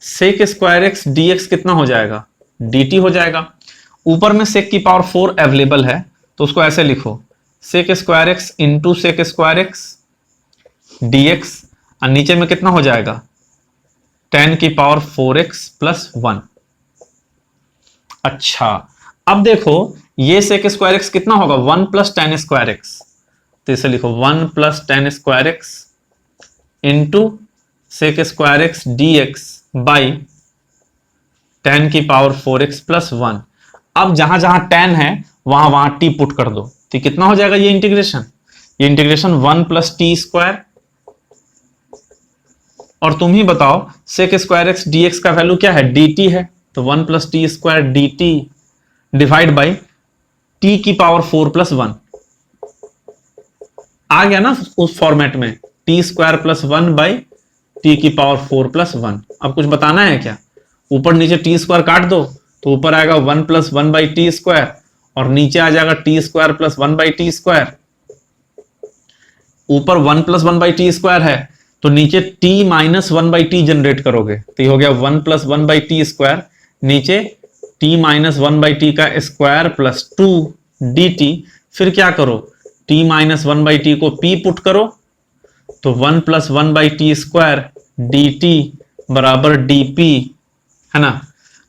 sec स्क्वायर x dx कितना हो जाएगा, dt हो जाएगा। ऊपर में sec की पावर 4 अवेलेबल है, तो उसको ऐसे लिखो, sec square x into sec square x dx, और नीचे में कितना हो जाएगा, tan की पावर 4x प्लस 1। अच्छा, अब देखो ये sec स्क्वायर x कितना होगा, 1 प्लस tan स्क्वायर x, तो इसे लिखो 1 plus tan square x into sec square x dx by tan की पावर 4x प्लस 1। अब जहां जहां tan है वहां वहां t पुट कर दो, तो कितना हो जाएगा ये इंटीग्रेशन 1 प्लस टी स्क्वायर, और तुम ही बताओ sec स्क्वायर x dx का वैल्यू क्या है, dt है, तो 1 plus t square dt divide by t की पावर 4 प्लस 1। आ गया ना उस फॉर्मेट में, T square plus 1 by T की पावर 4 प्लस 1। अब कुछ बताना है क्या, ऊपर नीचे टी स्क्वायर काट दो, तो ऊपर आएगा 1 प्लस 1 बाई टी स्क्वायर, और नीचे आ जाएगा T square plus 1 by t square. ऊपर 1 प्लस 1 बाई टी स्क्वायर है, तो नीचे t minus 1 by T generate करोगे, तो ये हो गया 1 प्लस 1 बाई टी स्क्वायर, नीचे t माइनस 1 बाई टी का स्क्वायर प्लस 2 dt। फिर क्या करो, t माइनस 1 बाई टी को p पुट करो, तो 1 plus 1 by t square dt बराबर dp, है ना।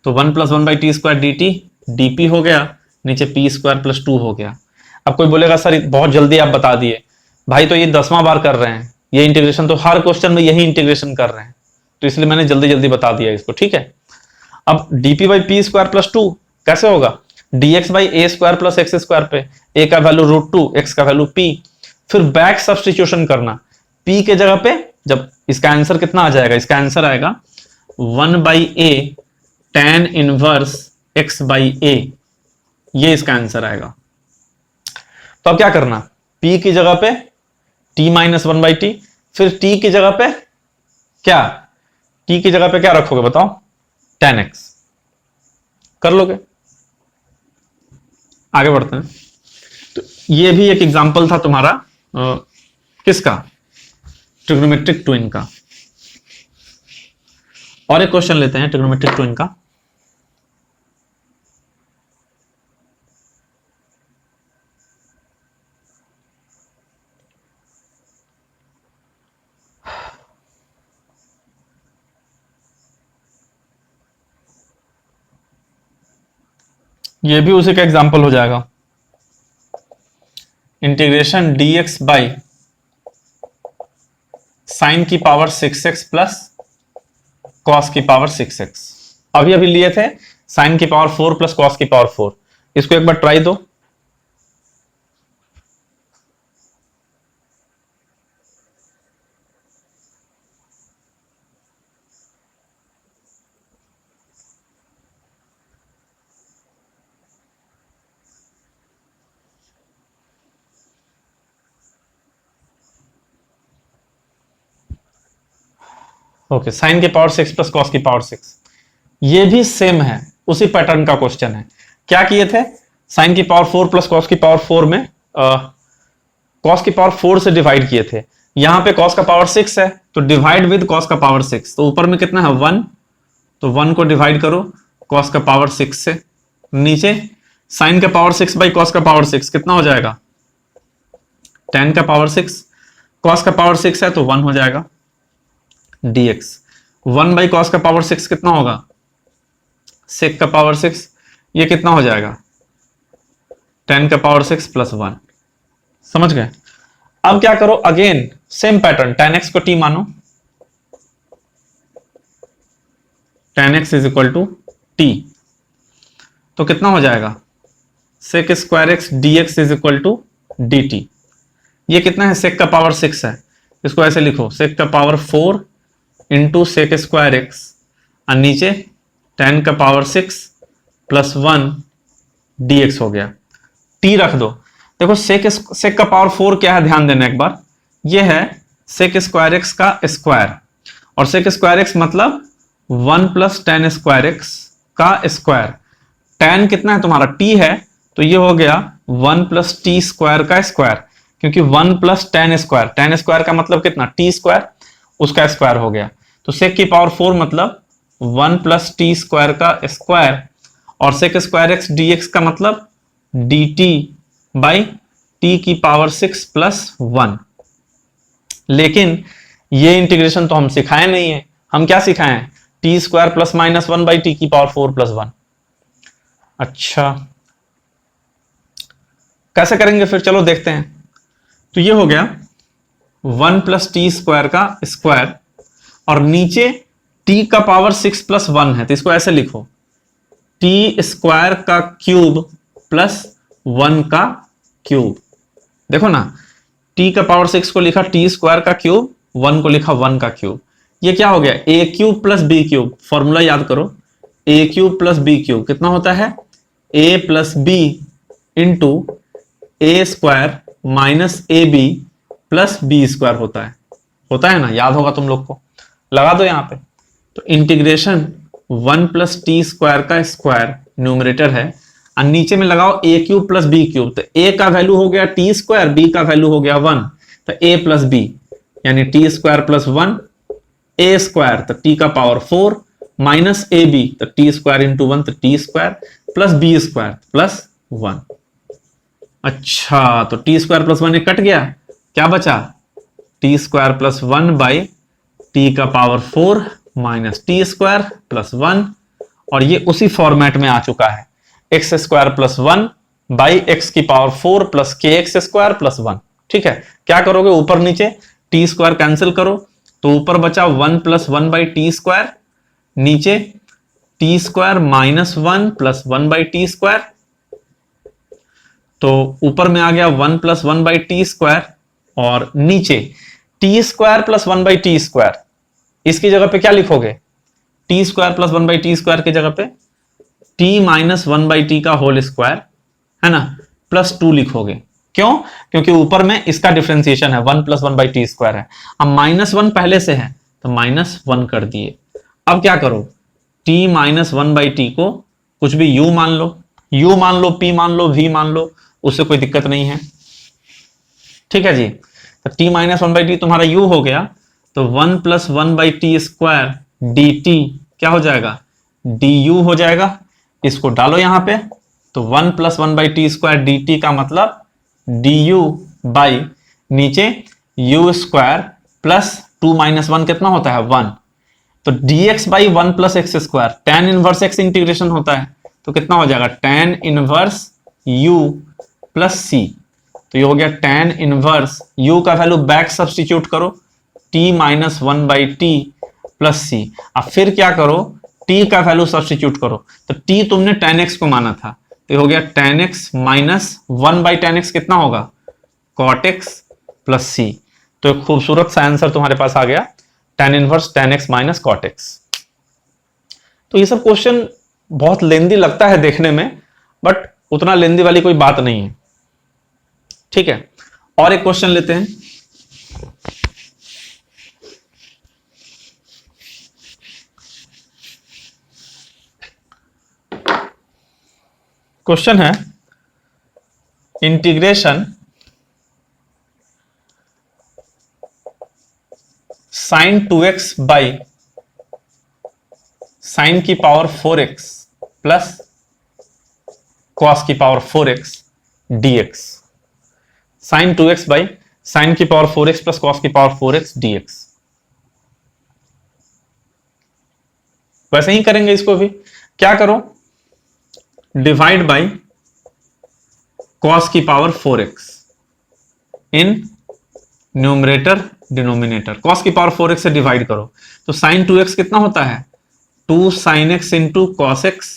तो 1 plus 1 by t square dt dp हो गया, नीचे p स्क्वायर प्लस 2 हो गया। अब कोई बोलेगा सर बहुत जल्दी आप बता दिए, भाई तो ये 10वां बार कर रहे हैं, ये इंटीग्रेशन तो हर क्वेश्चन में यही इंटीग्रेशन कर रहे हैं, तो इसलिए मैंने जल्दी जल्दी बता दिया इसको। ठीक है, अब dp by P square plus 2 कैसे होगा, dx by A square plus x square पे, a का वैल्यू √2, x का वैल्यू p, फिर बैक सब्सटीट्यूशन करना, p के जगह पे, जब इसका आंसर कितना आ जाएगा, इसका आंसर आएगा 1 by A tan inverse x by a, ये इसका आंसर आएगा। तो अब क्या करना, p की जगह पे t माइनस 1 बाई टी, फिर t की जगह पे क्या, t की जगह पे क्या रखोगे बताओ, tan x, कर लोगे। आगे बढ़ते हैं, तो ये भी एक एग्जांपल था तुम्हारा किसका, ट्रिग्नोमेट्रिक ट्विन का। और एक क्वेश्चन लेते हैं ट्रिग्नोमेट्रिक ट्विन का। ये भी उसी का एग्जांपल हो जाएगा। इंटीग्रेशन dx बाई साइन की पावर 6x प्लस कॉस की पावर 6x। अभी अभी लिए थे साइन की पावर 4 प्लस कॉस की पावर 4। इसको एक बार ट्राई दो। ओके, साइन की पावर 6 प्लस कॉस की पावर 6, ये भी सेम है, उसी पैटर्न का क्वेश्चन है। क्या किए थे, साइन की पावर 4 प्लस कॉस की पावर 4 में कॉस की पावर 4 से डिवाइड किए थे। यहां पे कॉस का पावर 6 है तो डिवाइड विद कॉस का पावर 6। तो ऊपर में कितना है 1, तो 1 को डिवाइड करो कॉस का पावर 6 से। नीचे साइन का पावर 6 बाई कॉस का पावर 6 कितना हो जाएगा, tan का पावर 6। कॉस का पावर 6 है तो 1 हो जाएगा dx। 1 बाई कॉस का पावर 6 कितना होगा, sec का पावर 6, ये कितना हो जाएगा tan का पावर 6 प्लस 1। समझ गए। अब क्या करो, again same pattern, tan x को t मानो, tan x is equal to t, तो कितना हो जाएगा sec square x dx is equal to dt। ये कितना है, sec का पावर 6 है, इसको ऐसे लिखो sec का power 4 into sec square X, और नीचे tan का पावर 6 प्लस 1 dx हो गया। t रख दो। देखो सेक का पावर 4 क्या है, ध्यान देना एक बार, ये है सेक स्क्वायर एक्स का स्क्वायर, और सेक स्क्वायर एक्स मतलब 1 प्लस tan स्क्वायर एक्स का स्क्वायर। tan कितना है तुम्हारा, t है, तो ये हो गया 1 प्लस टी स्क्वायर का स्क्वायर, क्योंकि 1 plus tan square, tan square का मतलब कितना, t स्क्वायर, उसका स्क्वायर हो गया। तो सेक की पावर 4 मतलब 1 प्लस टी स्क्वायर का स्क्वायर, और सेक स्क्वायर एक्स dx का मतलब dt बाई टी की पावर 6 प्लस 1। लेकिन ये इंटीग्रेशन तो हम सिखाए नहीं है, हम क्या सिखाए हैं, T square plus minus 1 by T की पावर 4 प्लस 1। अच्छा, कैसे करेंगे फिर, चलो देखते हैं। तो ये हो गया 1 प्लस टी स्क्वायर का स्क्वायर, और नीचे t का पावर 6 प्लस 1 है, तो इसको ऐसे लिखो टी स्क्वायर का क्यूब प्लस 1 का क्यूब। देखो ना, t का पावर 6 को लिखा टी स्क्वायर का क्यूब, 1 को लिखा 1 का क्यूब। ये क्या हो गया, A cube plus B cube, formula याद करो, A cube plus B cube कितना होता है, A plus B into A square minus A B plus B square होता है ना, याद होगा तुम लोग को, लगा दो यहां पे। तो इंटीग्रेशन 1 प्लस टी स्क्वायर का स्क्वायर न्यूमरेटर है, और नीचे में लगाओ a cube plus B cube, तो ए का वैल्यू हो गया टी स्क्वायर, बी का वैल्यू हो गया 1, तो ए प्लस बी यानी t square plus 1, a square तो टी का पावर 4 माइनस ए बी तो टी स्क्वायर इंटू 1 तो t square plus B square plus 1। अच्छा, तो टी स्क्वायर प्लस 1 कट गया, क्या बचा, t square plus 1 by t का power 4 minus t square plus 1, और ये उसी फॉर्मेट में आ चुका है, x square plus 1 by x की पावर 4 प्लस के एक्स स्क्वायर प्लस 1। ठीक है, क्या करोगे, ऊपर नीचे टी स्क्वायर कैंसिल करो, तो ऊपर बचा 1 प्लस 1 बाई टी स्क्वायर, नीचे T square minus 1 plus 1 by t square, तो ऊपर में आ गया 1 प्लस 1 बाई टी स्क्वायर, और नीचे T square plus 1 by t square, इसकी जगह पे क्या लिखोगे, T square plus 1 by t square की जगह पे टी माइनस 1 बाई टी का होल स्क्वायर है ना, प्लस 2 लिखोगे। क्यों, क्योंकि ऊपर में इसका डिफरेंशिएशन है, 1 प्लस 1 बाई टी स्क्वायर है, अब माइनस 1 पहले से है तो माइनस 1 कर दिए। अब क्या करो, टी माइनस 1 बाई टी को कुछ भी u मान लो, p मान लो, v मान लो, उससे कोई दिक्कत नहीं है। ठीक है जी, तो t माइनस 1 बाई टी तुम्हारा u हो गया, तो 1 plus 1 by t square D T क्या हो जाएगा, du हो जाएगा। इसको डालो यहां पे, तो 1 plus 1 by t square D T का मतलब du बाई नीचे u स्क्वायर प्लस 2 माइनस 1 कितना होता है 1, तो dx by 1 plus x square, tan inverse x integration होता है, तो कितना हो जाएगा tan inverse u plus c। तो ये हो गया tan इनवर्स, u का वैल्यू बैक सब्स्टिट्यूट करो, t minus 1/t plus c। अब फिर क्या करो, t का वैल्यू सब्स्टिट्यूट करो, तो t तुमने tan x को माना था, तो ये हो गया tan x minus 1/tan x कितना होगा, cot x प्लस c। तो एक खूबसूरत सा आंसर तुम्हारे पास आ गया, tan inverse tan x minus cot x। तो ये सब क्वेश्चन बहुत लेंदी लगता है देखने में, बट उतना लेंदी वाली कोई बात नहीं है, ठीक है। और एक क्वेश्चन लेते हैं। क्वेश्चन है integration sin 2x by sine की पावर 4x प्लस कॉस की power 4x dx। Sine 2x by sine की पावर 4x प्लस कॉस की पावर 4x dx। वैसे ही करेंगे इसको भी, क्या करो, डिवाइड बाई कॉस की power 4x in numerator denominator. Cos की पावर 4x से डिवाइड करो, तो साइन 2x कितना होता है, 2 sin x into cos x.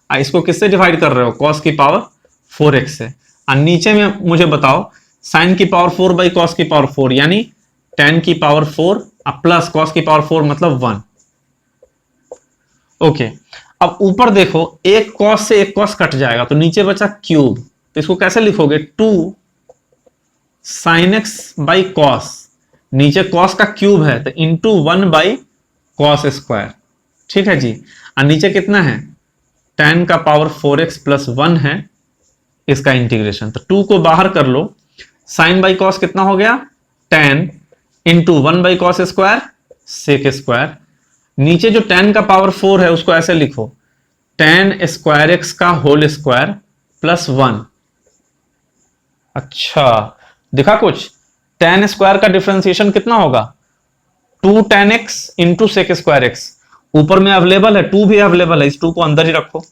इसको किससे डिवाइड कर रहे हो, कॉस की पावर 4x से। और नीचे में मुझे बताओ, साइन की पावर 4 बाई कॉस की पावर 4 यानी tan की पावर 4 प्लस कॉस की पावर 4 मतलब 1। ओके, अब ऊपर देखो, एक कॉस से एक कॉस कट जाएगा, तो नीचे बचा क्यूब। तो इसको कैसे लिखोगे, 2 sin x बाई कॉस, नीचे कॉस का क्यूब है तो इंटू 1 बाई कॉस स्क्वायर, ठीक है जी। और नीचे कितना है, tan का पावर 4x प्लस 1 है, इसका इंटीग्रेशन। तो 2 को बाहर कर लो, साइन बाई कॉस कितना हो गया, tan into 1 by cos square sec square. नीचे जो tan का पावर 4 है उसको ऐसे लिखो, tan स्क्वायर एक्स का होल स्क्वायर प्लस 1। अच्छा, दिखा कुछ, tan स्क्वायर का डिफरेंशिएशन कितना होगा, 2 tan x into sec square x. ऊपर में अवेलेबल है, 2 भी अवेलेबल है, इस 2 को अंदर ही रखो।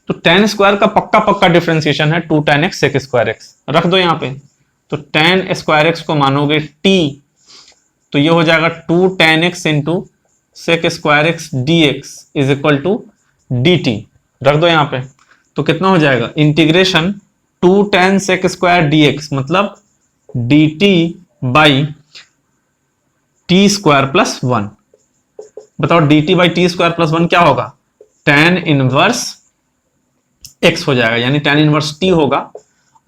तो tan स्क्वायर का पक्का पक्का डिफरेंशिएशन है 2 tan x sec square x, रख दो यहां पे। तो tan स्क्वायर एक्स को मानोगे t, तो ये हो जाएगा 2 tan x into sec square x dx is equal to dt, रख दो यहां पे। तो कितना हो जाएगा, integration 2 tan sec square dx मतलब dt by t square plus 1। बताओ dt by t square plus 1 क्या होगा, tan इनवर्स x हो जाएगा, यानी tan इनवर्स t होगा।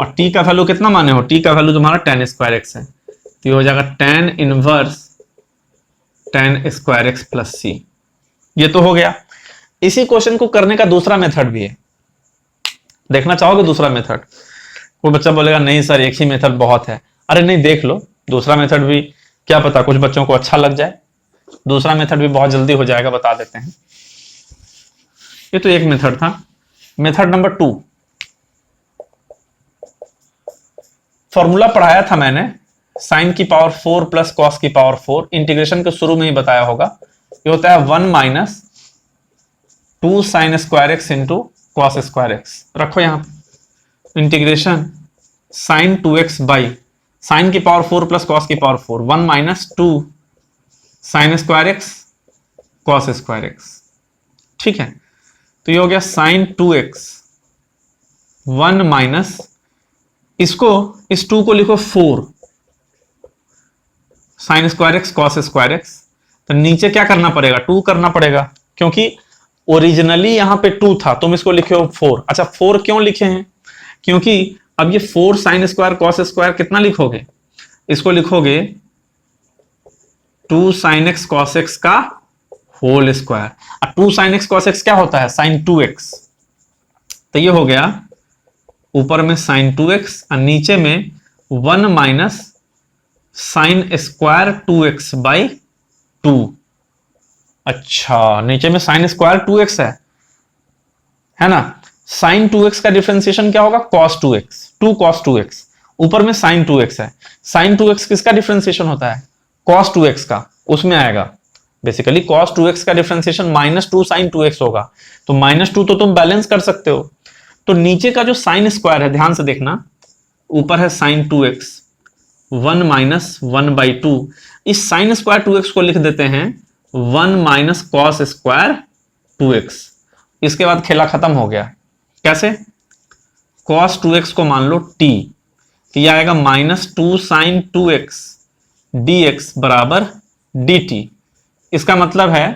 और t का वैल्यू कितना माने हो, t का वैल्यू तुम्हारा tan स्क्वायर x है, तो ये हो जाएगा tan inverse tan square x plus c। ये तो हो गया। इसी क्वेश्चन को करने का दूसरा मेथड भी है, देखना चाहोगे दूसरा मेथड? कोई बच्चा बोलेगा नहीं सर एक ही मेथड बहुत है। अरे नहीं, देख लो दूसरा मेथड भी, क्या पता कुछ बच्चों को अच्छा लग जाए। दूसरा मेथड भी बहुत जल्दी हो जाएगा, बता देते हैं। ये तो एक मेथड था। मेथड नंबर 2, फॉर्मूला पढ़ाया था मैंने, साइन की पावर 4 प्लस कॉस की पावर 4, इंटीग्रेशन के शुरू में ही बताया होगा। ये होता है 1 minus 2 sine square x into cos square x, रखो यहां integration sine 2x by sine की पावर 4 प्लस कॉस की power 4, 1 minus 2 sine square x cos square x, ठीक है। तो ये हो गया साइन 2x, 1 माइनस, इसको इस 2 को लिखो 4 sign square x cos square x. तो नीचे क्या करना पड़ेगा, 2 करना पड़ेगा, क्योंकि ओरिजिनली यहां पे 2 था, तुम इसको लिखे हो 4। अच्छा 4 क्यों लिखे हैं, क्योंकि अब ये 4 साइन स्क्वायर कॉस स्क्वायर कितना लिखोगे, इसको लिखोगे 2 साइन एक्स कॉस एक्स का होल स्क्वायर। अब 2 साइन एक्स कॉस एक्स क्या होता है, साइन 2x। तो ये हो गया ऊपर में साइन 2x और नीचे में 1 minus sine square 2x by 2। अच्छा, नीचे में साइन स्क्वायर 2x है ना। साइन 2x का डिफरेंशिएशन क्या होगा, cos 2x, 2 cos 2x। ऊपर में साइन 2x है, साइन 2x किसका डिफरेंशिएशन होता है, cos 2x का, उसमें आएगा बेसिकली cos 2x का डिफरेंशिएशन माइनस 2 साइन 2x होगा। तो माइनस 2 तो तुम बैलेंस कर सकते हो। तो नीचे का जो साइन स्क्वायर है, ध्यान से देखना, ऊपर है साइन 2x, 1 माइनस 1/2। इस साइन स्क्वायर 2x को लिख देते हैं 1 माइनस कॉस स्क्वायर 2x। इसके बाद खेला खत्म हो गया। कैसे? कॉस 2x को मान लो t, तो यह आएगा -2 साइन 2x dx बराबर dt। इसका मतलब है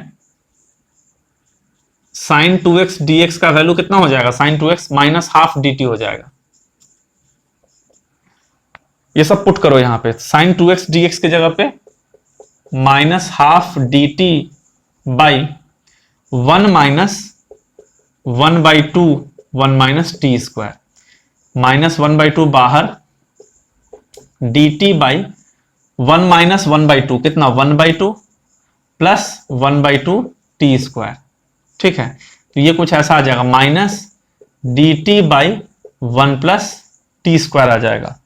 साइन 2x dx का वैल्यू कितना हो जाएगा? Sign 2x minus half dt हो जाएगा। ये सब पुट करो यहां पे, साइन 2x dx की जगह पे minus half dt by 1 minus 1/2 1 minus t square, -1/2 बाहर, dt बाई 1 माइनस 1/2 कितना? 1/2 प्लस 1/2 टी स्क्वायर। ठीक है, तो ये कुछ ऐसा आ जाएगा, minus dt by 1 plus t square आ जाएगा।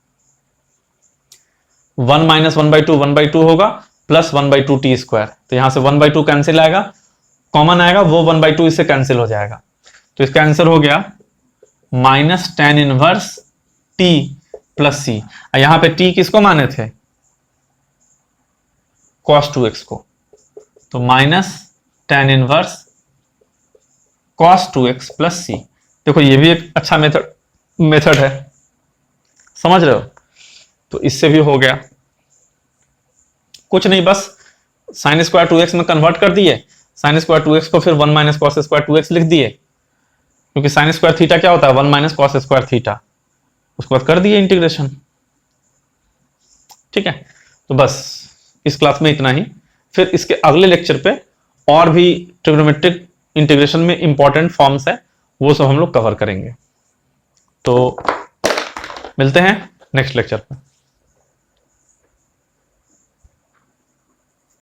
1 माइनस 1/2 1/2 होगा, प्लस 1/2 टी स्क्वायर, तो यहां से 1/2 कैंसिल आएगा, कॉमन आएगा, वो 1/2 इससे कैंसिल हो जाएगा। तो इसका आंसर हो गया minus tan inverse t plus C. यहां पे t किसको माने थे? cos 2x को, तो minus tan inverse cos 2x plus C. देखो ये भी एक अच्छा मेथड है, समझ रहे हो? तो इससे भी हो गया। कुछ नहीं, बस साइन स्क्वायर 2x में कन्वर्ट कर दिए, साइन स्क्वायर 2x को फिर 1 माइनस कॉस स्क्वायर 2x लिख दिए, क्योंकि साइन स्क्वायर थीटा क्या होता है? 1 माइनस कॉस स्क्वायर थीटा। उसके बाद कर दिए इंटीग्रेशन। ठीक है, तो बस इस क्लास में इतना ही। फिर इसके अगले लेक्चर पे और भी ट्रिग्नोमेट्रिक इंटीग्रेशन में इंपॉर्टेंट फॉर्म्स है, वो सब हम लोग कवर करेंगे। तो मिलते हैं नेक्स्ट लेक्चर पे।